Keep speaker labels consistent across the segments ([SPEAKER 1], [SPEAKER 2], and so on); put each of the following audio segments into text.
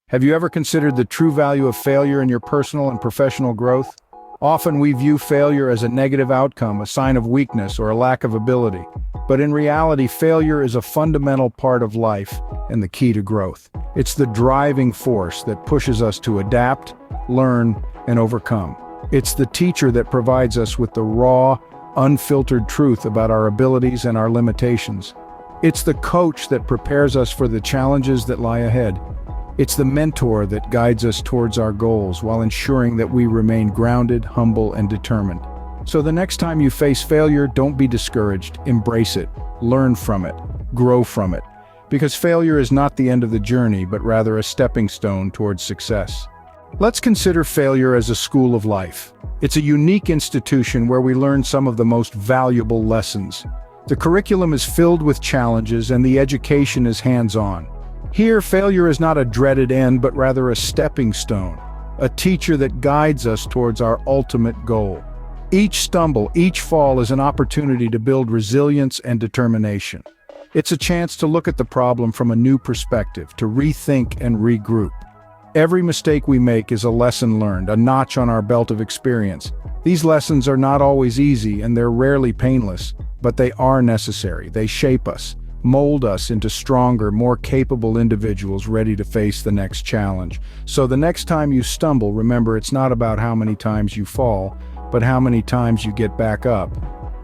[SPEAKER 1] Have you ever considered the true value of failure in your personal and professional growth? Often we view failure as a negative outcome, a sign of weakness or a lack of ability. But in reality, failure is a fundamental part of life and the key to growth. It's the driving force that pushes us to adapt, learn, and overcome. It's the teacher that provides us with the raw, unfiltered truth about our abilities and our limitations. It's the coach that prepares us for the challenges that lie ahead. It's the mentor that guides us towards our goals while ensuring that we remain grounded, humble, and determined. So the next time you face failure, don't be discouraged. Embrace it, learn from it, grow from it. Because failure is not the end of the journey, but rather a stepping stone towards success. Let's consider failure as a school of life. It's a unique institution where we learn some of the most valuable lessons. The curriculum is filled with challenges and the education is hands-on. Here, failure is not a dreaded end, but rather a stepping stone, a teacher that guides us towards our ultimate goal. Each stumble, each fall is an opportunity to build resilience and determination. It's a chance to look at the problem from a new perspective, to rethink and regroup. Every mistake we make is a lesson learned, a notch on our belt of experience. These lessons are not always easy and they're rarely painless, but they are necessary. They shape us, mold us into stronger, more capable individuals ready to face the next challenge. So the next time you stumble, remember it's not about how many times you fall, but how many times you get back up.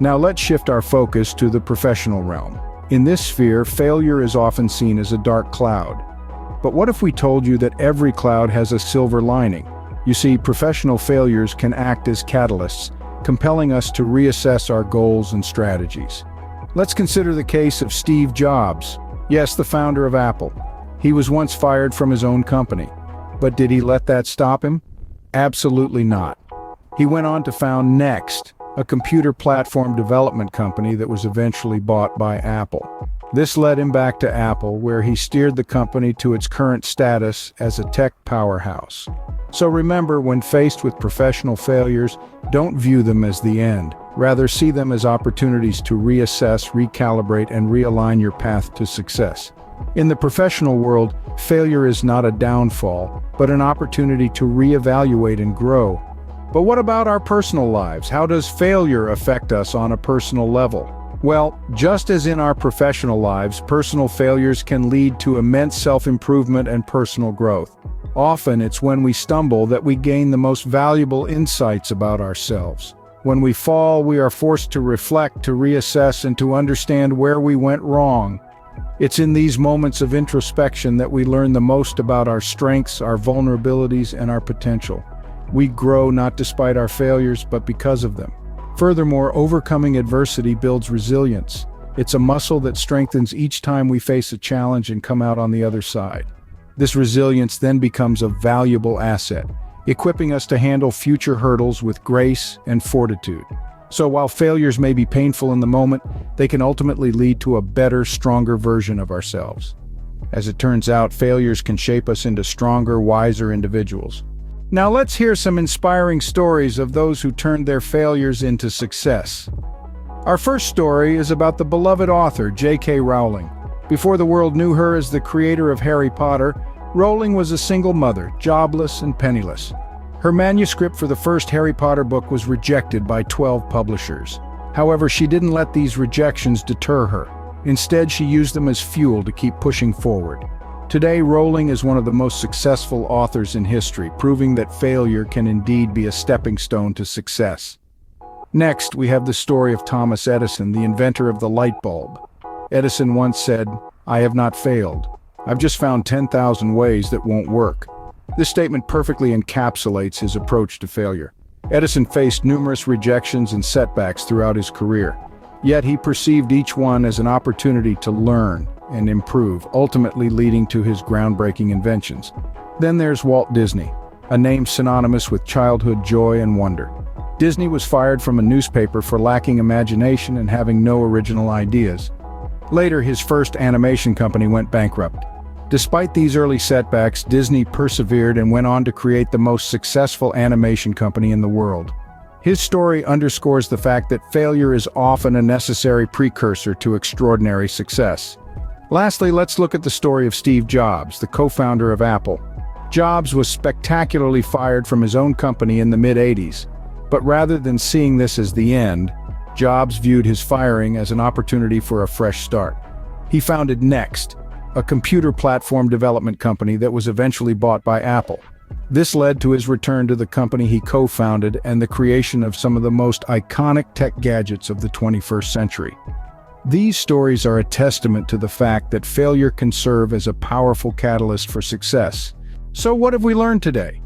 [SPEAKER 1] Now let's shift our focus to the professional realm. In this sphere, failure is often seen as a dark cloud. But what if we told you that every cloud has a silver lining? You see, professional failures can act as catalysts, compelling us to reassess our goals and strategies. Let's consider the case of Steve Jobs. Yes, the founder of Apple. He was once fired from his own company. But did he let that stop him? Absolutely not. He went on to found Next, a computer platform development company that was eventually bought by Apple. This led him back to Apple, where he steered the company to its current status as a tech powerhouse. So remember, when faced with professional failures, don't view them as the end. Rather, see them as opportunities to reassess, recalibrate, and realign your path to success. In the professional world, failure is not a downfall, but an opportunity to reevaluate and grow. But what about our personal lives? How does failure affect us on a personal level? Well, just as in our professional lives, personal failures can lead to immense self-improvement and personal growth. Often, it's when we stumble that we gain the most valuable insights about ourselves. When we fall, we are forced to reflect, to reassess, and to understand where we went wrong. It's in these moments of introspection that we learn the most about our strengths, our vulnerabilities, and our potential. We grow not despite our failures, but because of them. Furthermore, overcoming adversity builds resilience. It's a muscle that strengthens each time we face a challenge and come out on the other side. This resilience then becomes a valuable asset, equipping us to handle future hurdles with grace and fortitude. So while failures may be painful in the moment, they can ultimately lead to a better, stronger version of ourselves. As it turns out, failures can shape us into stronger, wiser individuals. Now let's hear some inspiring stories of those who turned their failures into success. Our first story is about the beloved author J.K. Rowling. Before the world knew her as the creator of Harry Potter, Rowling was a single mother, jobless and penniless. Her manuscript for the first Harry Potter book was rejected by 12 publishers. However, she didn't let these rejections deter her. Instead, she used them as fuel to keep pushing forward. Today, Rowling is one of the most successful authors in history, proving that failure can indeed be a stepping stone to success. Next, we have the story of Thomas Edison, the inventor of the light bulb. Edison once said, "I have not failed. I've just found 10,000 ways that won't work." This statement perfectly encapsulates his approach to failure. Edison faced numerous rejections and setbacks throughout his career. Yet he perceived each one as an opportunity to learn and improve, ultimately leading to his groundbreaking inventions. Then there's Walt Disney, a name synonymous with childhood joy and wonder. Disney was fired from a newspaper for lacking imagination and having no original ideas. Later, his first animation company went bankrupt. Despite these early setbacks, Disney persevered and went on to create the most successful animation company in the world. His story underscores the fact that failure is often a necessary precursor to extraordinary success. Lastly, let's look at the story of Steve Jobs, the co-founder of Apple. Jobs was spectacularly fired from his own company in the mid-80s. But rather than seeing this as the end, Jobs viewed his firing as an opportunity for a fresh start. He founded Next, a computer platform development company that was eventually bought by Apple. This led to his return to the company he co-founded and the creation of some of the most iconic tech gadgets of the 21st century. These stories are a testament to the fact that failure can serve as a powerful catalyst for success. So what have we learned today?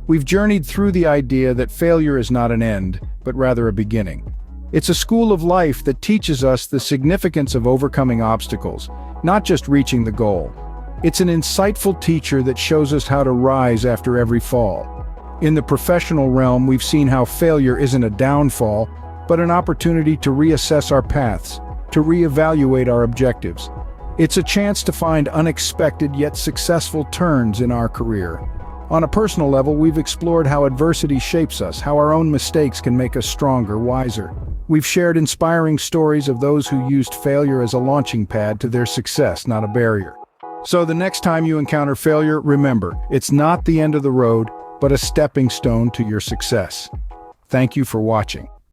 [SPEAKER 1] We've journeyed through the idea that failure is not an end, but rather a beginning. It's a school of life that teaches us the significance of overcoming obstacles, not just reaching the goal. It's an insightful teacher that shows us how to rise after every fall. In the professional realm, we've seen how failure isn't a downfall, but an opportunity to reassess our paths, to reevaluate our objectives. It's a chance to find unexpected yet successful turns in our career. On a personal level, we've explored how adversity shapes us, how our own mistakes can make us stronger, wiser. We've shared inspiring stories of those who used failure as a launching pad to their success, not a barrier. So the next time you encounter failure, remember, it's not the end of the road, but a stepping stone to your success. Thank you for watching.